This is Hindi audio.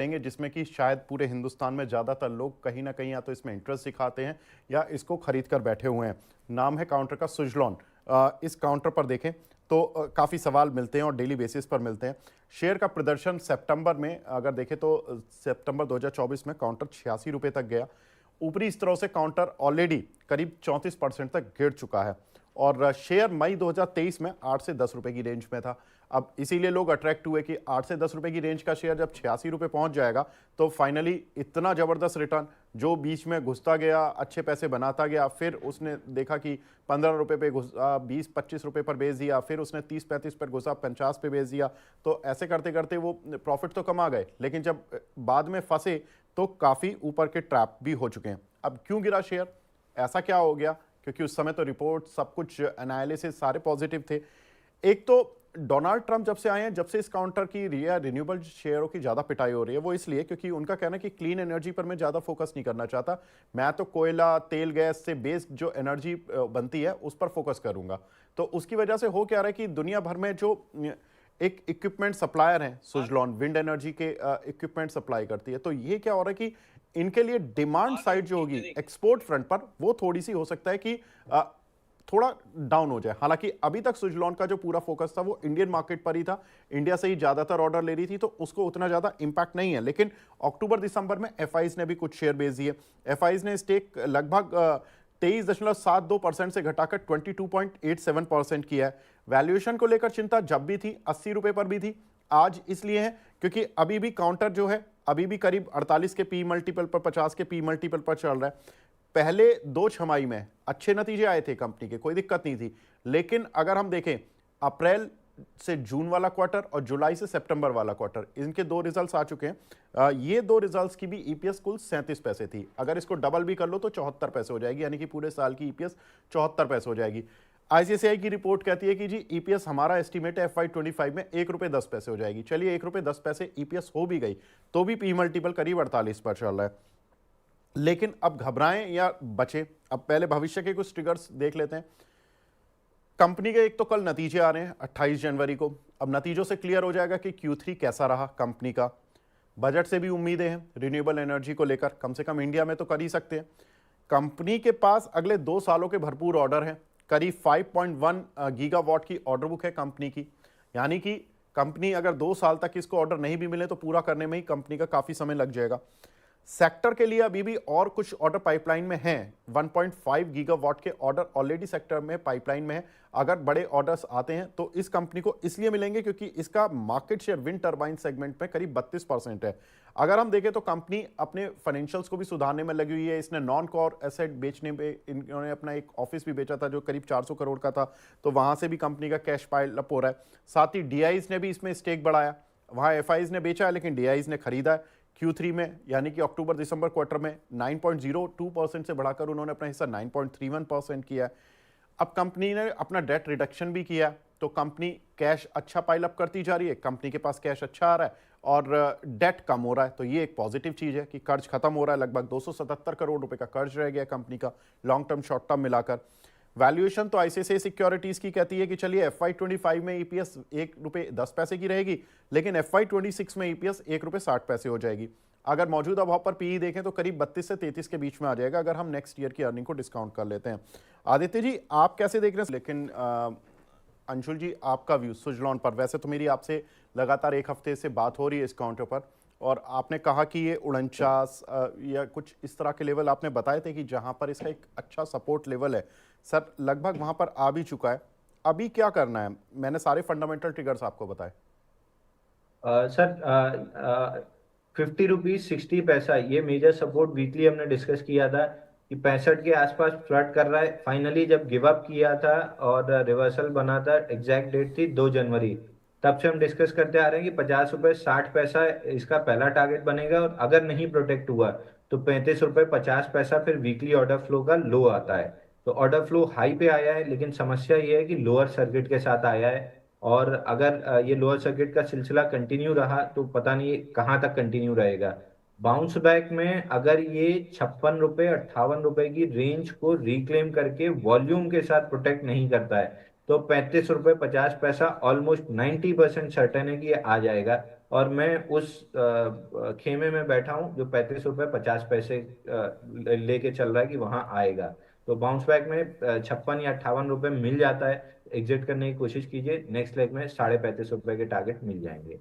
लेंगे जिसमें कि शायद पूरे हिंदुस्तान में ज़्यादातर लोग कहीं ना कहीं या तो इसमें इंटरेस्ट दिखाते हैं या इसको खरीद कर बैठे हुए हैं। नाम है काउंटर का सुजलॉन। इस काउंटर पर देखें तो काफ़ी सवाल मिलते हैं और डेली बेसिस पर मिलते हैं। शेयर का प्रदर्शन सितंबर में अगर देखें तो सितंबर 2024 में काउंटर 86 रुपये तक गया। ऊपरी स्तरों से काउंटर ऑलरेडी करीब 34% तक गिर चुका है और शेयर मई 2023 में 8 से 10 रुपए की रेंज में था। अब इसीलिए लोग अट्रैक्ट हुए कि 8 से 10 रुपए की रेंज का शेयर जब 86 रुपए पहुंच जाएगा तो फाइनली इतना ज़बरदस्त रिटर्न, जो बीच में घुसता गया, अच्छे पैसे बनाता गया, फिर उसने देखा कि 15 रुपए पे घुसा, 20-25 रुपए पर बेच दिया, फिर उसने 30-35 पर घुसा, 50 पे बेच दिया। तो ऐसे करते करते वो प्रॉफिट तो कमा गए, लेकिन जब बाद में फंसे तो काफ़ी ऊपर के ट्रैप भी हो चुके हैं। अब क्यों गिरा शेयर, ऐसा क्या हो गया? क्योंकि उस समय तो रिपोर्ट, सब कुछ, एनालिसिस सारे पॉजिटिव थे। एक तो डोनाल्ड ट्रंप जब से आए हैं, जब से इस काउंटर की रिन्यूएबल शेयरों की ज़्यादा पिटाई हो रही है, वो इसलिए क्योंकि उनका कहना है कि क्लीन एनर्जी पर मैं ज़्यादा फोकस नहीं करना चाहता, मैं तो कोयला, तेल, गैस से बेस्ड जो एनर्जी बनती है उस पर फोकस करूंगा। तो उसकी वजह से हो क्या रहा है कि दुनिया भर में जो एक इक्विपमेंट सप्लायर है सुजलॉन, विंड एनर्जी के इक्विपमेंट सप्लाई करती है, तो ये क्या हो रहा है कि इनके लिए डिमांड साइड जो होगी एक्सपोर्ट फ्रंट पर, वो थोड़ी सी हो सकता है कि थोड़ा डाउन हो जाए। हालांकि अभी तक सुजलॉन का जो पूरा फोकस था वो इंडियन मार्केट पर ही था, इंडिया से ही ज्यादातर ऑर्डर ले रही थी, तो उसको उतना ज्यादा इंपैक्ट नहीं है। लेकिन अक्टूबर दिसंबर में एफआईज ने भी कुछ शेयर बेच दिए। एफआईज ने स्टेक लगभग 23.72% से घटाकर 22.87% किया है। वैल्यूएशन को लेकर चिंता जब भी थी 80 रुपए पर भी थी, आज इसलिए है क्योंकि अभी भी काउंटर जो है अभी भी करीब 48 के पी मल्टीपल पर, 50 के पी मल्टीपल पर चल रहा है। पहले 2 छमाही में अच्छे नतीजे आए थे कंपनी के, कोई दिक्कत नहीं थी। लेकिन अगर हम देखें अप्रैल से जून वाला क्वार्टर और जुलाई से सितंबर वाला क्वार्टर, इनके 2 रिजल्ट्स आ चुके हैं। ये 2 रिजल्ट्स की भी ईपीएस कुल 37 पैसे थी। अगर इसको डबल भी कर लो तो 74 पैसे हो जाएगी, यानी कि पूरे साल की ईपीएस 74 पैसे हो जाएगी। आईसीआईसीआई की रिपोर्ट कहती है कि जी ईपीएस हमारा एस्टीमेट है FY25 में 1 रुपये 10 पैसे हो जाएगी। चलिए 1 रुपये 10 पैसे ईपीएस हो भी गई तो भी पी मल्टीपल करीब 48 पर चल रहा है। लेकिन अब घबराएं या बचें, अब पहले भविष्य के कुछ ट्रिगर्स देख लेते हैं। कंपनी के एक तो कल नतीजे आ रहे हैं 28 जनवरी को। अब नतीजों से क्लियर हो जाएगा कि Q3 कैसा रहा कंपनी का। बजट से भी उम्मीदें हैं रिन्यूएबल एनर्जी को लेकर, कम से कम इंडिया में तो कर ही सकते हैं। कंपनी के पास अगले 2 सालों के भरपूर ऑर्डर हैं, करीब 5.1 गीगावाट की ऑर्डर बुक है कंपनी की। यानी कि कंपनी अगर 2 साल तक इसको ऑर्डर नहीं भी मिले तो पूरा करने में ही कंपनी का काफी समय लग जाएगा। सेक्टर के लिए अभी भी और कुछ ऑर्डर पाइपलाइन में हैं। 1.5 गीगावाट के ऑर्डर ऑलरेडी सेक्टर में पाइपलाइन में है। अगर बड़े ऑर्डर्स आते हैं तो इस कंपनी को इसलिए मिलेंगे क्योंकि इसका market share wind turbine segment में करीब 32% है। अगर हम देखें तो कंपनी अपने फाइनेंशियल्स को भी सुधारने में लगी हुई है। इसने नॉन कोर एसेट बेचने में, इन्होंने अपना एक ऑफिस भी बेचा था जो करीब 400 करोड़ का था, तो वहां से भी कंपनी का कैश पाइल अप हो रहा है। साथ ही डीआईज ने भी इसमें स्टेक बढ़ाया। वहां एफआईज ने बेचा है लेकिन डीआईज ने खरीदा है। Q3 में यानी कि अक्टूबर दिसंबर क्वार्टर में 9.02% से बढ़ाकर उन्होंने अपना हिस्सा 9.31% किया है। अब कंपनी ने अपना डेट रिडक्शन भी किया, तो कंपनी कैश अच्छा पाइल अप करती जा रही है, कंपनी के पास कैश अच्छा आ रहा है और डेट कम हो रहा है। तो ये एक पॉजिटिव चीज है कि कर्ज खत्म हो रहा है। लगभग 277 करोड़ रुपए का कर्ज रह गया कंपनी का, लॉन्ग टर्म शॉर्ट टर्म मिलाकर। वैल्यूएशन तो आईसीआईसीआई सिक्योरिटीज की कहती है कि चलिए FY25 में ईपीएस 1 रुपये 10 पैसे की रहेगी, लेकिन FY26 में ईपीएस 1 रुपये 60 पैसे हो जाएगी। अगर मौजूदा भाव पर पीई देखें तो करीब 32 से 33 के बीच में आ जाएगा अगर हम नेक्स्ट ईयर की अर्निंग को डिस्काउंट कर लेते हैं। आदित्य जी, आप कैसे देख रहे हैं? लेकिन अंशुल जी, आपका व्यू सुजलॉन पर? वैसे तो मेरी आपसे लगातार 1 हफ्ते से बात हो रही है इस काउंटर पर, और आपने कहा कि ये 49 या कुछ इस तरह के लेवल आपने बताए थे कि जहां पर इसका एक अच्छा सपोर्ट लेवल है। सर लगभग वहां पर आ भी चुका है, अभी क्या करना है? मैंने सारे फंडामेंटल ट्रिगर्स आपको बताए। सर 50 रुपीज 60 पैसा ये मेजर सपोर्ट वीकली हमने डिस्कस किया था कि 65 के आसपास फ्लर्ट कर रहा है। फाइनली जब गिव अप किया था और रिवर्सल बना था, एग्जैक्ट डेट थी 2 जनवरी, तब से हम डिस्कस करते आ रहे हैं कि 50 रुपये 60 पैसा इसका पहला टारगेट बनेगा, और अगर नहीं प्रोटेक्ट हुआ तो 35 रुपये 50 पैसा फिर वीकली ऑर्डर फ्लो का लो आता है। तो ऑर्डर फ्लो हाई पे आया है, लेकिन समस्या ये है कि लोअर सर्किट के साथ आया है। और अगर ये लोअर सर्किट का सिलसिला कंटिन्यू रहा तो पता नहीं कहाँ तक कंटिन्यू रहेगा। बाउंस बैक में अगर ये 56 रुपये 58 रुपये की रेंज को रिक्लेम करके वॉल्यूम के साथ प्रोटेक्ट नहीं करता है तो 35 रुपये 50 पैसा ऑलमोस्ट 90% सर्टेन है कि ये आ जाएगा। और मैं उस खेमे में बैठा हूँ जो 35 रुपये 50 पैसे लेके चल रहा है कि वहां आएगा। तो बाउंस बैक में 56 या 58 रुपये मिल जाता है। एग्जिट करने की कोशिश कीजिए, नेक्स्ट लेग में 35.5 रुपये के टारगेट मिल जाएंगे।